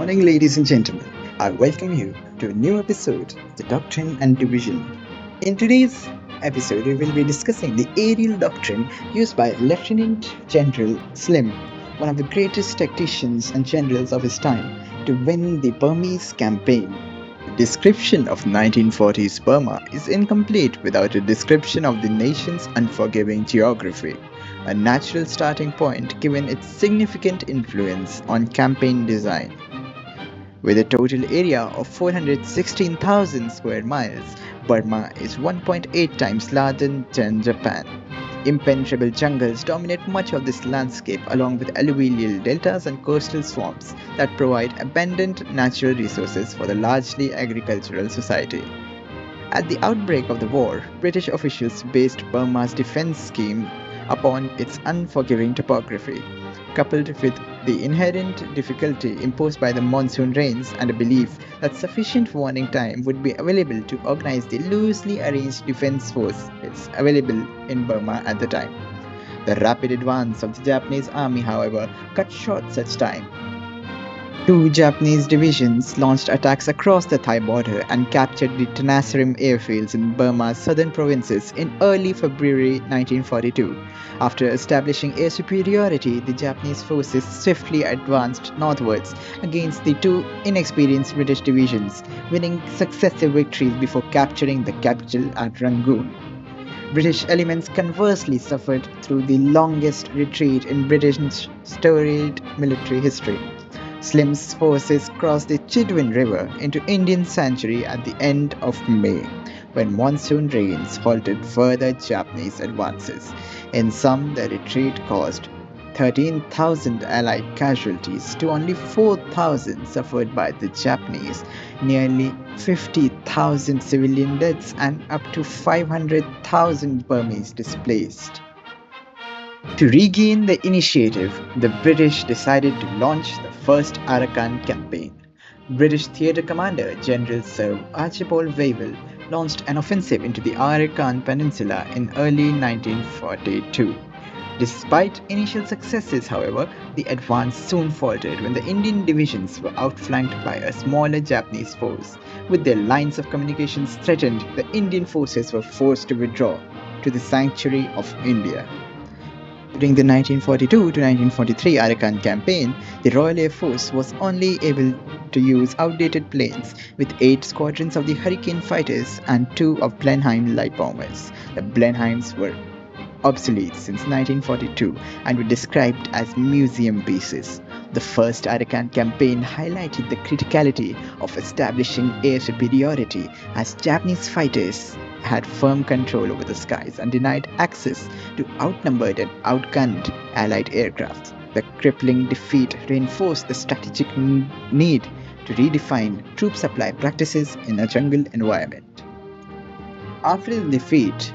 morning, ladies and gentlemen. I welcome you to a new episode of the Doctrine and Division. In today's episode, we will be discussing the aerial doctrine used by Lieutenant General Slim, one of the greatest tacticians and generals of his time, to win the Burmese campaign. The description of 1940s Burma is incomplete without a description of the nation's unforgiving geography, a natural starting point given its significant influence on campaign design. With a total area of 416,000 square miles, Burma is 1.8 times larger than Japan. Impenetrable jungles dominate much of this landscape, along with alluvial deltas and coastal swamps that provide abundant natural resources for the largely agricultural society. At the outbreak of the war, British officials based Burma's defense scheme upon its unforgiving topography, coupled with the inherent difficulty imposed by the monsoon rains and a belief that sufficient warning time would be available to organize the loosely arranged defense forces available in Burma at the time. The rapid advance of the Japanese army, however, cut short such time. Two Japanese divisions launched attacks across the Thai border and captured the Tenasserim airfields in Burma's southern provinces in early February 1942. After establishing air superiority, the Japanese forces swiftly advanced northwards against the two inexperienced British divisions, winning successive victories before capturing the capital at Rangoon. British elements conversely suffered through the longest retreat in British storied military history. Slim's forces crossed the Chidwin River into Indian Sanctuary at the end of May, when monsoon rains halted further Japanese advances. In sum, the retreat caused 13,000 Allied casualties to only 4,000 suffered by the Japanese, nearly 50,000 civilian deaths, and up to 500,000 Burmese displaced. To regain the initiative, the British decided to launch the first Arakan campaign. British theatre commander General Sir Archibald Wavell launched an offensive into the Arakan Peninsula in early 1942. Despite initial successes, however, the advance soon faltered when the Indian divisions were outflanked by a smaller Japanese force. With their lines of communications threatened, the Indian forces were forced to withdraw to the sanctuary of India. During the 1942 to 1943 Arakan campaign, the Royal Air Force was only able to use outdated planes, with 8 squadrons of the Hurricane fighters and 2 of Blenheim light bombers. The Blenheims were obsolete since 1942 and were described as museum pieces. The first Arakan campaign highlighted the criticality of establishing air superiority, as Japanese fighters had firm control over the skies and denied access to outnumbered and outgunned Allied aircraft. The crippling defeat reinforced the strategic need to redefine troop supply practices in a jungle environment. After the defeat,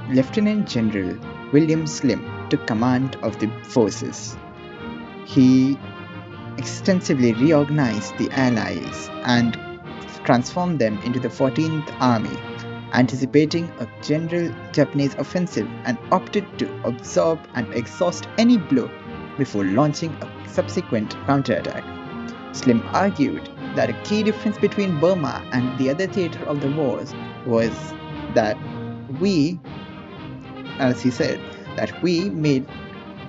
Lieutenant General William Slim took command of the forces. He extensively reorganized the Allies and transformed them into the 14th Army, anticipating a general Japanese offensive, and opted to absorb and exhaust any blow before launching a subsequent counterattack. Slim argued that a key difference between Burma and the other theatre of the wars was that we made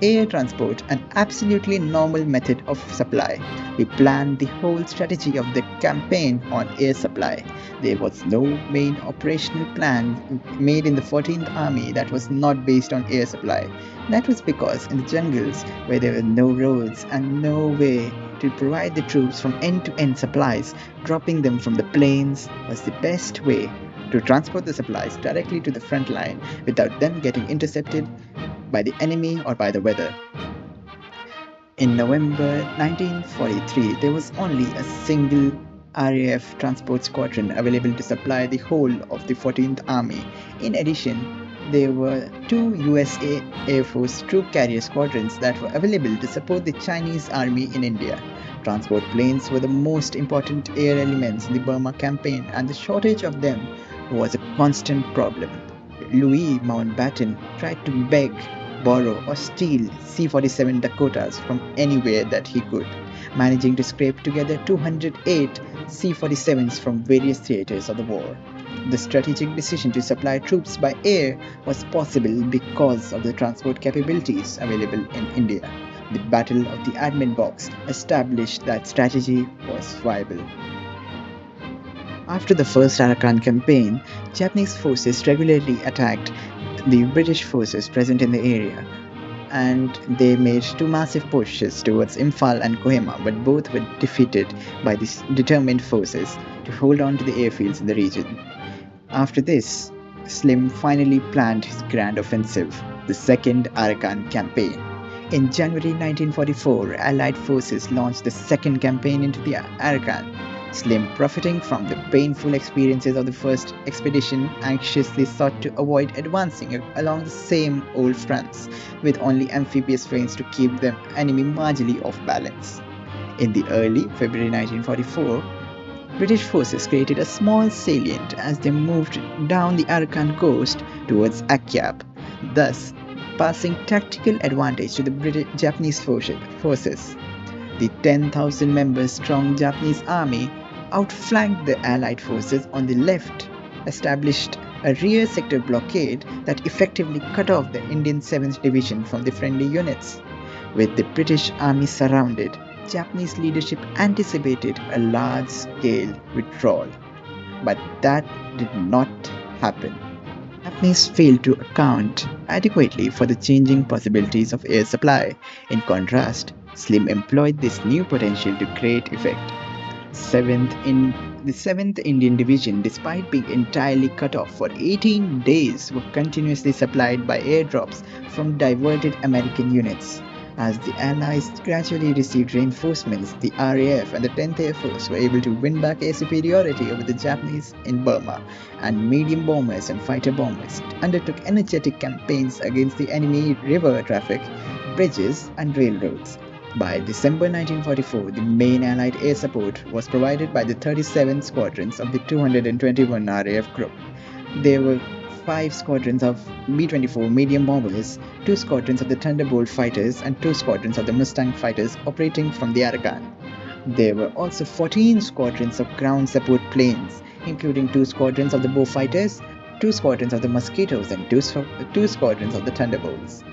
air transport an absolutely normal method of supply. We planned the whole strategy of the campaign on air supply. There was no main operational plan made in the 14th Army that was not based on air supply. That was because in the jungles, where there were no roads and no way to provide the troops from end-to-end supplies, dropping them from the planes was the best way to transport the supplies directly to the front line without them getting intercepted by the enemy or by the weather. In November 1943, there was only a single RAF transport squadron available to supply the whole of the 14th Army. In addition, there were 2 USA Air Force troop carrier squadrons that were available to support the Chinese army in India. Transport planes were the most important air elements in the Burma campaign, and the shortage of them was a constant problem. Louis Mountbatten tried to beg, borrow, or steal C-47 Dakotas from anywhere that he could, managing to scrape together 208 C-47s from various theaters of the war. The strategic decision to supply troops by air was possible because of the transport capabilities available in India. The Battle of the Admin Box established that strategy was viable. After the First Arakan Campaign, Japanese forces regularly attacked the British forces present in the area, and they made two massive pushes towards Imphal and Kohima, but both were defeated by these determined forces to hold on to the airfields in the region. After this, Slim finally planned his grand offensive, the Second Arakan Campaign. In January 1944, Allied forces launched the second campaign into the Arakan. Slim, profiting from the painful experiences of the first expedition, anxiously sought to avoid advancing along the same old fronts, with only amphibious trains to keep the enemy marginally off balance. In the early February 1944, British forces created a small salient as they moved down the Arakan coast towards Akyab, thus passing tactical advantage to the Japanese forces. The 10,000 members strong Japanese army outflanked the Allied forces on the left, established a rear sector blockade that effectively cut off the Indian 7th Division from the friendly units. With the British army surrounded, Japanese leadership anticipated a large-scale withdrawal, but that did not happen. Japanese failed to account adequately for the changing possibilities of air supply. In contrast, Slim employed this new potential to great effect. The 7th Indian Division, despite being entirely cut off for 18 days, were continuously supplied by airdrops from diverted American units. As the Allies gradually received reinforcements, the RAF and the 10th Air Force were able to win back air superiority over the Japanese in Burma, and medium bombers and fighter bombers undertook energetic campaigns against the enemy river traffic, bridges, and railroads. By December 1944, the main Allied air support was provided by the 37 squadrons of the 221 RAF Group. There were 5 squadrons of B-24 medium bombers, 2 squadrons of the Thunderbolt fighters, and 2 squadrons of the Mustang fighters operating from the Arakan. There were also 14 squadrons of ground support planes, including 2 squadrons of the Bow fighters, 2 squadrons of the Mosquitoes, and 2 squadrons of the Thunderbolts.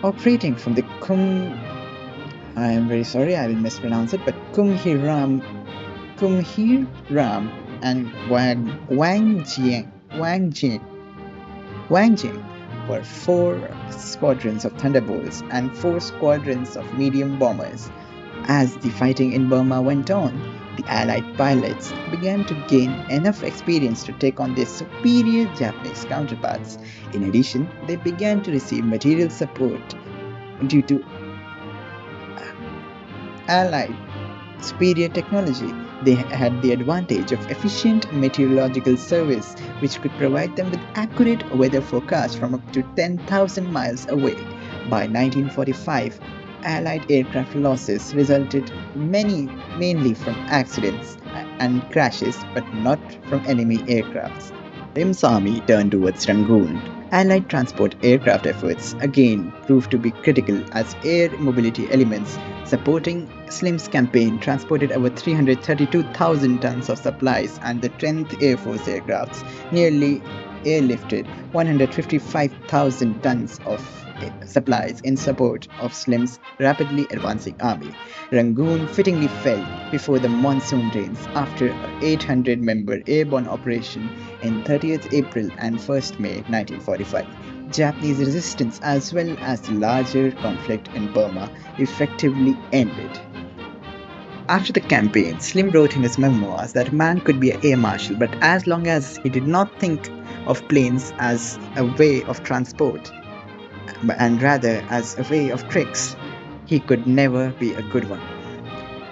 Operating from the I am very sorry, I will mispronounce it, but Kumhiram and Wangjing were 4 squadrons of Thunderbolts and 4 squadrons of medium bombers. As the fighting in Burma went on, the Allied pilots began to gain enough experience to take on their superior Japanese counterparts. In addition, they began to receive material support due to Allied superior technology. They had the advantage of efficient meteorological service, which could provide them with accurate weather forecasts from up to 10,000 miles away. By 1945, Allied aircraft losses resulted mainly from accidents and crashes, but not from enemy aircrafts. Slim's army turned towards Rangoon. Allied transport aircraft efforts again proved to be critical as air mobility elements supporting Slim's campaign transported over 332,000 tons of supplies, and the 10th Air Force aircrafts nearly airlifted 155,000 tons of supplies in support of Slim's rapidly advancing army. Rangoon fittingly fell before the monsoon rains after an 800-member airborne operation in 30th April and 1st May 1945. Japanese resistance as well as the larger conflict in Burma effectively ended. After the campaign, Slim wrote in his memoirs that a man could be an air marshal, but as long as he did not think of planes as a way of transport, and rather as a way of tricks, he could never be a good one,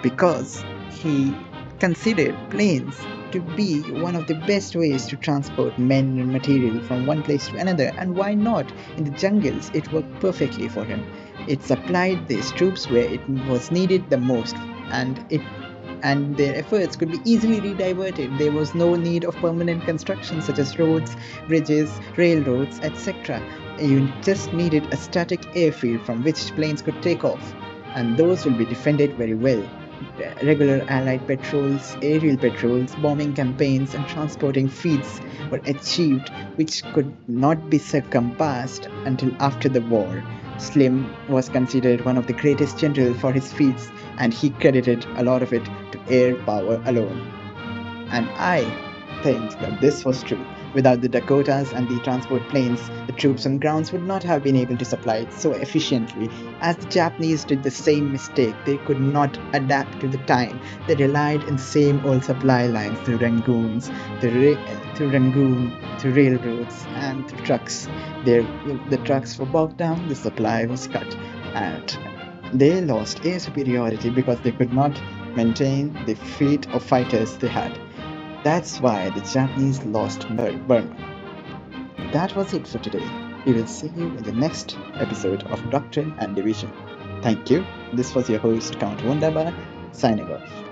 because he considered planes to be one of the best ways to transport men and material from one place to another. And why not? In the jungles, it worked perfectly for him. It supplied these troops where it was needed the most, and their efforts could be easily rediverted. There was no need of permanent construction such as roads, bridges, railroads, etc. You just needed a static airfield from which planes could take off. and those will be defended very well. Regular Allied patrols, aerial patrols, bombing campaigns, and transporting feats were achieved, which could not be circumpassed until after the war. Slim was considered one of the greatest generals for his feats, and he credited a lot of it to air power alone. And I think that this was true. Without the Dakotas and the transport planes, the troops on grounds would not have been able to supply it so efficiently. As the Japanese did the same mistake, they could not adapt to the time. They relied on same old supply lines through Rangoons, through Rangoon, through railroads, and through trucks. The trucks were bogged down, the supply was cut, and they lost air superiority because they could not maintain the fleet of fighters they had. That's why the Japanese lost Burma. That was it for today. We will see you in the next episode of Doctrine and Division. Thank you. This was your host, Count Wunderbar, signing off.